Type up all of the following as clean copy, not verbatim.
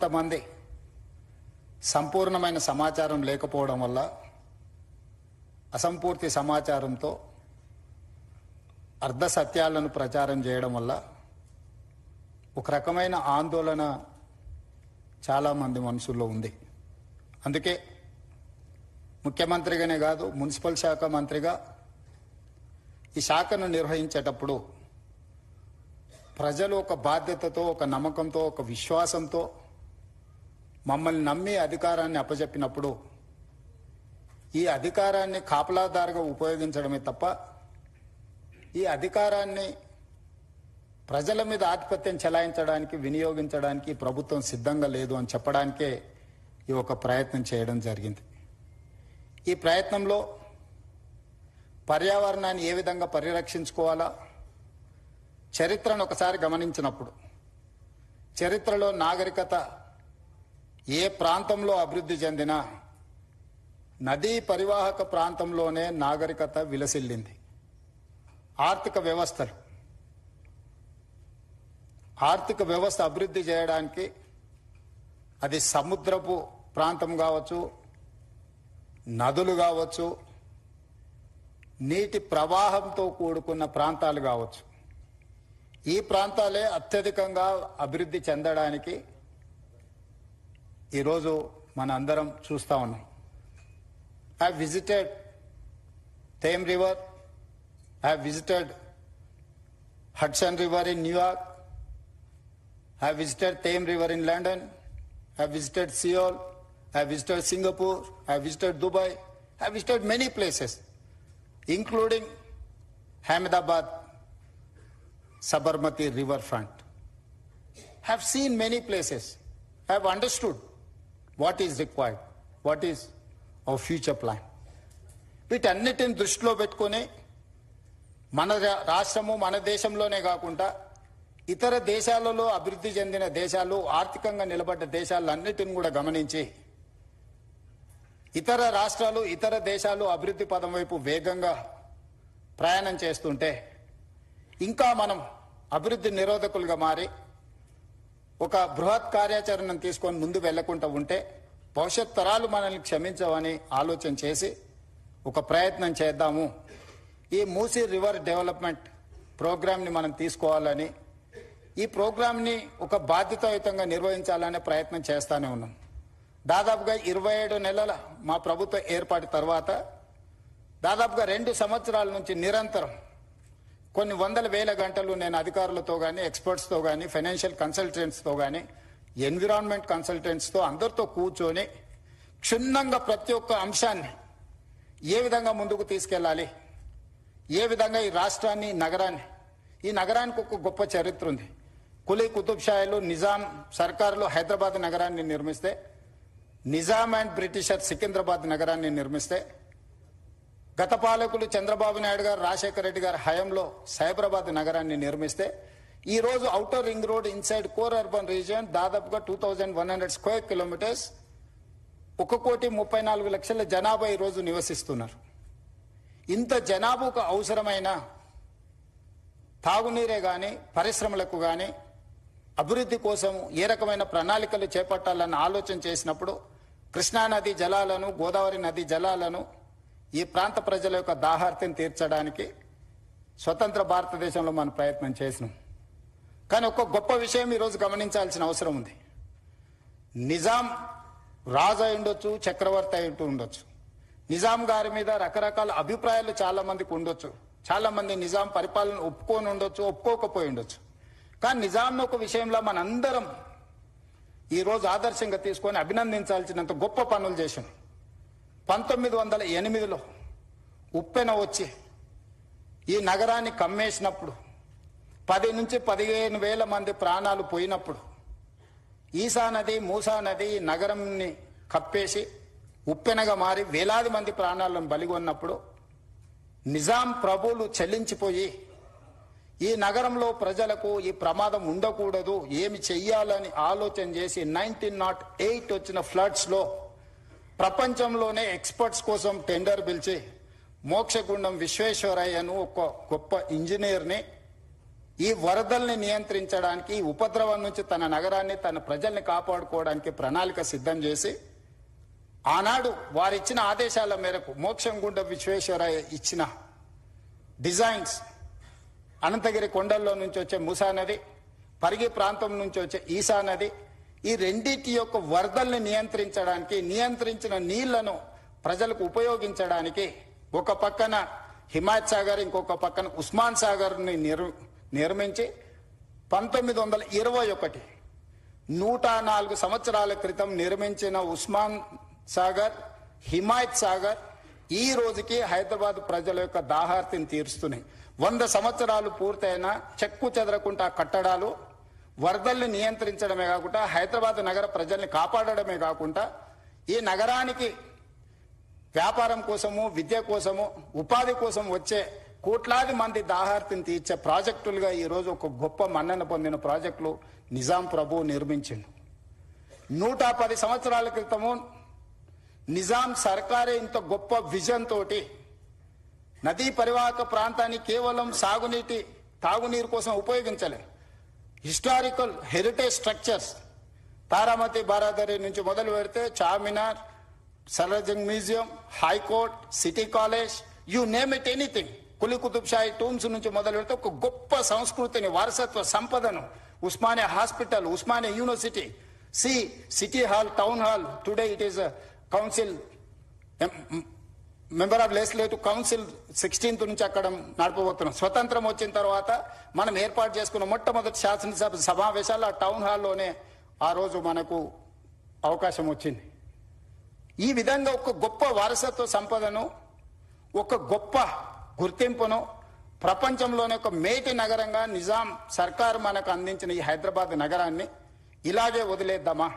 కొంతమంది సంపూర్ణమైన సమాచారం లేకపోవడం వల్ల అసంపూర్తి సమాచారంతో అర్ధ సత్యాలను ప్రచారం చేయడం వల్ల ఒక రకమైన ఆందోళన చాలా మంది మనసుల్లో ఉంది. అందుకే ముఖ్యమంత్రిగానే కాదు, మున్సిపల్ శాఖ మంత్రిగా ఈ శాఖను నిర్వహించేటప్పుడు ప్రజలు ఒక బాధ్యతతో, ఒక నమ్మకంతో, ఒక విశ్వాసంతో మమ్మల్ని నమ్మి అధికారాన్ని అప్పచెప్పినప్పుడు ఈ అధికారాన్ని కాపలాదారుగా ఉపయోగించడమే తప్ప ఈ అధికారాన్ని ప్రజల మీద ఆధిపత్యం చెలాయించడానికి, వినియోగించడానికి ప్రభుత్వం సిద్ధంగా లేదు అని చెప్పడానికే ఈ ఒక ప్రయత్నం చేయడం జరిగింది. ఈ ప్రయత్నంలో పర్యావరణాన్ని ఏ విధంగా పరిరక్షించుకోవాలా, చరిత్రను ఒకసారి గమనించినప్పుడు చరిత్రలో నాగరికత ఏ ప్రాంతంలో అభివృద్ధి చెందినా నదీ పరివాహక ప్రాంతంలోనే నాగరికత విలసిల్లింది. ఆర్థిక వ్యవస్థ అభివృద్ధి చేయడానికి అది సముద్రపు ప్రాంతం కావచ్చు, నదులు కావచ్చు, నీటి ప్రవాహంతో కూడుకున్న ప్రాంతాలు కావచ్చు, ఈ ప్రాంతాలే అత్యధికంగా అభివృద్ధి చెందడానికి ఈరోజు మన అందరం చూస్తూ ఉన్నాం. I visited Thames river, I visited Hudson river in New York, I visited Thames river in London, I visited Seoul, I visited Singapore, I visited Dubai, I visited many places including Ahmedabad, Sabarmati river front. Have seen many places. Have understood what is required, what is our future plan. వీటన్నిటిని దృష్టిలో పెట్టుకొని మన రాష్ట్రము, మన దేశంలోనే కాకుండా ఇతర దేశాలలో అభివృద్ధి చెందిన దేశాలు, ఆర్థికంగా నిలబడ్డ దేశాలన్నిటిని కూడా గమనించి ఇతర రాష్ట్రాలు, ఇతర దేశాలు అభివృద్ధి పదం వైపు వేగంగా ప్రయాణం చేస్తుంటే ఇంకా మనం అభివృద్ధి నిరోధకులుగా మారి ఒక బృహత్ కార్యాచరణను తీసుకొని ముందు వెళ్లకుండా ఉంటే భవిష్యత్ తరాలు మనల్ని క్షమించవని ఆలోచన చేసి ఒక ప్రయత్నం చేద్దాము. ఈ మూసీ రివర్ డెవలప్మెంట్ ప్రోగ్రామ్ని మనం తీసుకోవాలని, ఈ ప్రోగ్రామ్ని ఒక బాధ్యతాయుతంగా నిర్వహించాలనే ప్రయత్నం చేస్తానే ఉన్నాం. దాదాపుగా 27 నెలల మా ప్రభుత్వ ఏర్పాటు తర్వాత దాదాపుగా 2 సంవత్సరాల నుంచి నిరంతరం కొన్ని వందల వేల గంటలు నేను అధికారులతో కానీ, ఎక్స్పర్ట్స్తో కానీ, ఫైనాన్షియల్ కన్సల్టెంట్స్తో కానీ, ఎన్విరాన్మెంట్ కన్సల్టెంట్స్తో అందరితో కూర్చొని క్షుణ్ణంగా ప్రతి ఒక్క అంశాన్ని ఏ విధంగా ముందుకు తీసుకెళ్ళాలి, ఏ విధంగా ఈ రాష్ట్రాన్ని, ఈ నగరానికి ఒక గొప్ప చరిత్ర ఉంది. కులీ కుతుబ్ షాయిలు, నిజాం సర్కారులో హైదరాబాద్ నగరాన్ని నిర్మిస్తే, నిజాం అండ్ బ్రిటిషర్ సికింద్రాబాద్ నగరాన్ని నిర్మిస్తే, గత పాలకులు చంద్రబాబు నాయుడు గారు, రాజశేఖర రెడ్డి గారి హయాంలో సైబరాబాద్ నగరాన్ని నిర్మిస్తే ఈ రోజు outer ring road inside core urban region దాదాపుగా 2100 స్క్వేర్ కిలోమీటర్స్, 1,34,00,000 జనాభా ఈరోజు నివసిస్తున్నారు. ఇంత జనాభాకు అవసరమైన తాగునీరే కానీ, పరిశ్రమలకు కానీ, అభివృద్ధి కోసం ఏ రకమైన ప్రణాళికలు చేపట్టాలన్న ఆలోచన చేసినప్పుడు కృష్ణానది జలాలను, గోదావరి నది జలాలను ఈ ప్రాంత ప్రజల యొక్క దాహార్తిని తీర్చడానికి స్వతంత్ర భారతదేశంలో మనం ప్రయత్నం చేసినాం. కానీ ఒక గొప్ప విషయం ఈరోజు గమనించాల్సిన అవసరం ఉంది. నిజాం రాజు అయి ఉండొచ్చు, చక్రవర్తి అయి ఉండొచ్చు, నిజాం గారి మీద రకరకాల అభిప్రాయాలు చాలా మందికి ఉండొచ్చు, చాలా మంది నిజాం పరిపాలన ఒప్పుకొని ఉండొచ్చు, ఒప్పుకోకపోయి ఉండొచ్చు. కానీ నిజాం ఒక విషయంలో మనందరం ఈరోజు ఆదర్శంగా తీసుకొని అభినందించాల్సినంత గొప్ప పనులు చేశాం. 1908లో ఉప్పెన వచ్చి ఈ నగరాన్ని కమ్మేసినప్పుడు 10 నుంచి 15,000 మంది ప్రాణాలు పోయినప్పుడు ఈసా నది, మూసా నది ఈ నగరంని కప్పేసి ఉప్పెనగా మారి వేలాది మంది ప్రాణాలను బలిగొన్నప్పుడు నిజాం ప్రభువులు చెల్లించిపోయి ఈ నగరంలో ప్రజలకు ఈ ప్రమాదం ఉండకూడదు, ఏమి చెయ్యాలని ఆలోచన చేసి 1908 వచ్చిన ఫ్లడ్స్ లో ప్రపంచంలోనే ఎక్స్పర్ట్స్ కోసం టెండర్ పిలిచి మోక్షగుండం విశ్వేశ్వరయ్యను ఒక గొప్ప ఇంజనీర్ని ఈ వరదల్ని నియంత్రించడానికి, ఈ ఉపద్రవం నుంచి తన నగరాన్ని, తన ప్రజల్ని కాపాడుకోవడానికి ప్రణాళిక సిద్ధం చేసి ఆనాడు వారిచ్చిన ఆదేశాల మేరకు మోక్షంగుండ విశ్వేశ్వరయ్య ఇచ్చిన డిజైన్స్, అనంతగిరి కొండల్లో నుంచి వచ్చే మూసా నది, పరిగి ప్రాంతం నుంచి వచ్చే ఈసా నది, ఈ రెండింటి యొక్క వరదల్ని నియంత్రించడానికి, నియంత్రించిన నీళ్లను ప్రజలకు ఉపయోగించడానికి ఒక పక్కన హిమాయత్ సాగర్, ఇంకొక పక్కన ఉస్మాన్ సాగర్ ని నిర్మించి 1921 104 సంవత్సరాల క్రితం నిర్మించిన ఉస్మాన్ సాగర్, హిమాయత్ సాగర్ ఈ రోజుకి హైదరాబాద్ ప్రజల యొక్క దాహార్తిని తీరుస్తున్నాయి. 100 సంవత్సరాలు పూర్తయిన చెక్కు చెదరకుండా కట్టడాలు వరదల్ని నియంత్రించడమే కాకుండా హైదరాబాద్ నగర ప్రజల్ని కాపాడడమే కాకుండా ఈ నగరానికి వ్యాపారం కోసము, విద్య కోసము, ఉపాధి కోసం వచ్చే కోట్లాది మంది దాహార్తిని తీర్చే ప్రాజెక్టులుగా ఈరోజు ఒక గొప్ప మన్నన పొందిన ప్రాజెక్టులు నిజాం ప్రభు నిర్మించింది. 110 సంవత్సరాల క్రితము నిజాం సర్కారే ఇంత గొప్ప విజన్ తోటి నదీ పరివాహక ప్రాంతాన్ని కేవలం సాగునీటి, తాగునీరు కోసం ఉపయోగించలే. Historical heritage structures Taramati Baradari నుంచి మొదలు పెడితే Charminar, Salar Jung museum, high court, city college, you name it anything, Quli Qutub Shahi tombs నుంచి మొదలు పెడితే ఒక గొప్ప సంస్కృతిని, వారసత్వ సంపదను, Osmania hospital, Osmania university, city hall, town hall, today it is council, member of legislative council 16th నుంచి అక్కడ నడపబోతున్నాం. స్వతంత్రం వచ్చిన తర్వాత మనం ఏర్పాటు చేసుకున్న మొట్టమొదటి శాసనసభ సమావేశాలు ఆ టౌన్ హాల్లోనే ఆ రోజు మనకు అవకాశం వచ్చింది. ఈ విధంగా ఒక గొప్ప వారసత్వ సంపదను, ఒక గొప్ప గుర్తింపును ప్రపంచంలోనే ఒక మేటి నగరంగా నిజాం సర్కారు మనకు అందించిన ఈ హైదరాబాద్ నగరాన్ని ఇలాగే వదిలేద్దామా?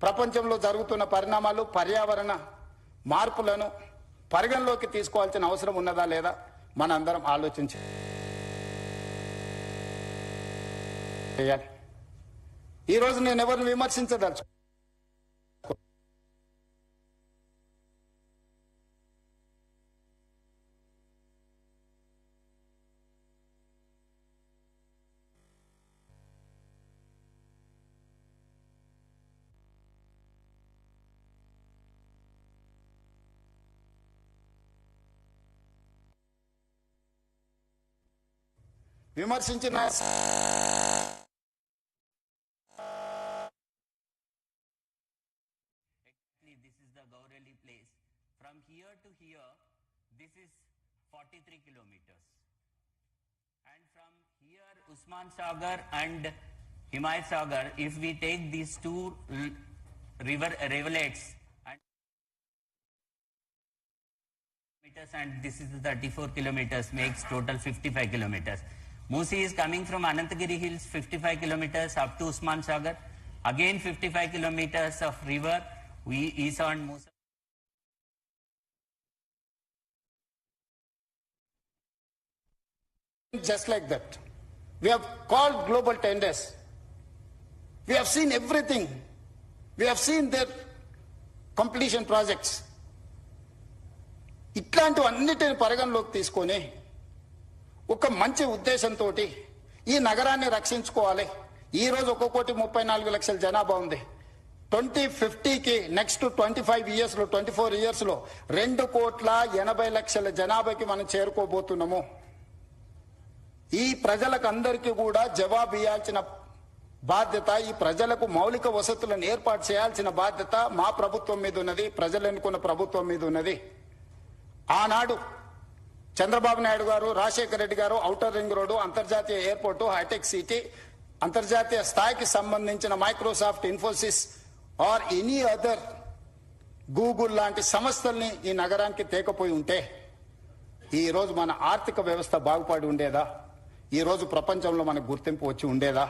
ప్రపంచంలో జరుగుతున్న పరిణామాలు, పర్యావరణ మార్పులను పరిగణలోకి తీసుకోవాల్సిన అవసరం ఉన్నదా లేదా మనందరం ఆలోచించాలి. ఈరోజు నేను ఎవరిని విమర్శించదలుచు, విమర్శించిన this is the Gaureli place. From here to here, this is 43 kilometers. And from here, Usman Sagar and Himayat Sagar, if we take these two rivulets and this is 34 kilometers, makes total 55 kilometers. Musi is coming from Anantagiri Hills, 55 kilometers up to Usman Sagar. Again 55 kilometers of river. We is on Musa. Just like that. We have called global tenders. We have seen everything. We have seen their completion projects. ఇట్లాంటివన్నిటిని పరిగణలోకి తీసుకొని ఒక మంచి ఉద్దేశంతో ఈ నగరాన్ని రక్షించుకోవాలి. ఈ రోజు 1,34,00,000 జనాభా ఉంది. 2050కి నెక్స్ట్ 25 years లో, 24 years లో 2,80,00,000 జనాభాకి మనం చేరుకోబోతున్నాము. ఈ ప్రజలకు అందరికీ కూడా జవాబు ఇవ్వాల్సిన బాధ్యత, ఈ ప్రజలకు మౌలిక వసతులను ఏర్పాటు చేయాల్సిన బాధ్యత మా ప్రభుత్వం మీద ఉన్నది, ప్రజలు ఎన్నుకున్న ప్రభుత్వం మీద ఉన్నది. ఆనాడు చంద్రబాబు నాయుడు గారు, రాజశేఖర రెడ్డి గారు ఔటర్ రింగ్ రోడ్డు, అంతర్జాతీయ ఎయిర్పోర్టు, హైటెక్ సిటీ, అంతర్జాతీయ స్థాయికి సంబంధించిన Microsoft, Infosys or any other Google లాంటి సంస్థల్ని ఈ నగరానికి తేకపోయి ఉంటే ఈ రోజు మన ఆర్థిక వ్యవస్థ బాగుపడి ఉండేదా? ఈ రోజు ప్రపంచంలో మనకు గుర్తింపు వచ్చి ఉండేదా?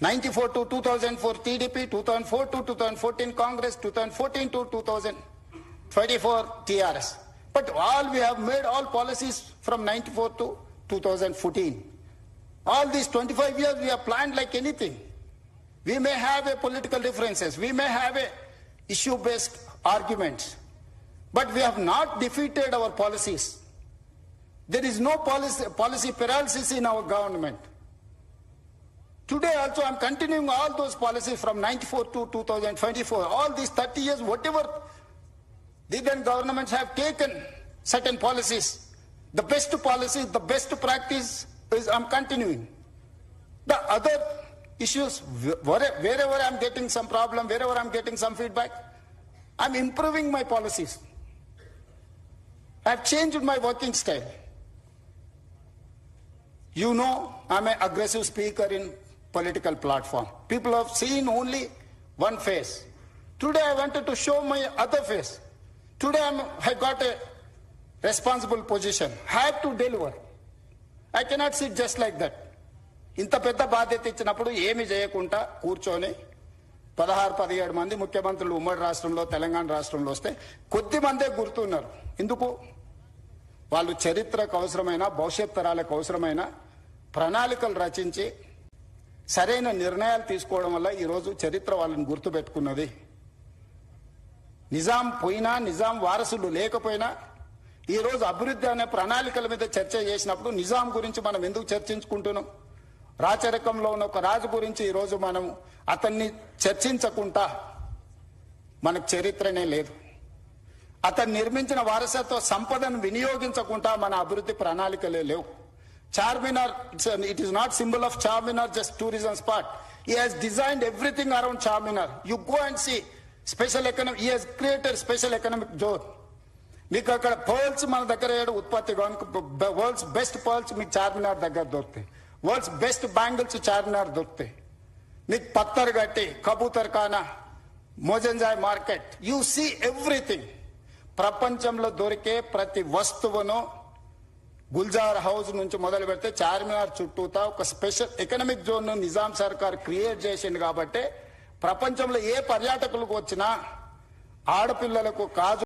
94 to 2004 TDP, 2004 to 2014 Congress, 2014 to 2024 TRS. But all we have made all policies from 94 to 2014. All these 25 years we have planned like anything. We may have a political differences, we may have a issue-based arguments, but we have not defeated our policies. There is no policy paralysis in our government. Today also I'm continuing all those policies from 94 to 2024. All these 30 years, whatever the then governments have taken certain policies, the best policies, the best practice is I'm continuing. The other issues, wherever I'm getting some problem, wherever I'm getting some feedback, I'm improving my policies. I've changed my working style. You know, I'm an aggressive speaker in political platform. People have seen only one face. Today I wanted to show my other face. Today I got a responsible position. I have to deliver. I cannot sit just like that. ఇంత పెద్ద బాధ్యత ఇచ్చినప్పుడు ఏమి చేయకుండా కూర్చొని 16-17 మంది ముఖ్యమంత్రులు ఉమ్మడి రాష్ట్రంలో తెలంగాణ రాష్ట్రంలో వస్తే కొద్ది మందే గుర్తున్నారు. ఎందుకు? వాళ్ళు చరిత్రకు అవసరమైన భవిష్యత్ తరాలకు అవసరమైన ప్రణాళికలు రచించి సరైన నిర్ణయాలు తీసుకోవడం వల్ల ఈరోజు చరిత్ర వాళ్ళని గుర్తుపెట్టుకున్నది. నిజాం పోయినా, నిజాం వారసులు లేకపోయినా ఈరోజు అభివృద్ధి అనే ప్రణాళికల మీద చర్చ చేసినప్పుడు నిజాం గురించి మనం ఎందుకు చర్చించుకుంటున్నాం? రాచరికంలో ఉన్న ఒక రాజు గురించి ఈరోజు మనం అతన్ని చర్చించకుండా మనకు చరిత్రనే లేదు. అతను నిర్మించిన వారసత్వ సంపదను వినియోగించకుండా మన అభివృద్ధి ప్రణాళికలే లేవు. Charminar, it is not symbol of Charminar, just tourism spot. He has designed everything around Charminar. You go and see special economic. He has created special economic zone. మీకు అక్కడ పర్ల్స్ మన దగ్గర ఉత్పత్తి వరల్డ్స్ బెస్ట్ పర్ల్స్ మీకు చార్మినార్ దగ్గర దొరుకుతాయి. World's best bangles Charminar దొరుకుతాయి. మీకు పత్తర్ గట్టి, కబూతర్ ఖానా, Mozamjahi market, you see everything. ప్రపంచంలో దొరికే ప్రతి వస్తువును గుల్జార్ హౌస్ నుంచి మొదలు పెడితే చార్మినార్ చుట్టూతా ఒక స్పెషల్ ఎకనామిక్ జోన్ నిజాం సర్కార్ క్రియేట్ చేసింది. కాబట్టి ప్రపంచంలో ఏ పర్యాటకులకు వచ్చినా ఆడపిల్లలకు కాజు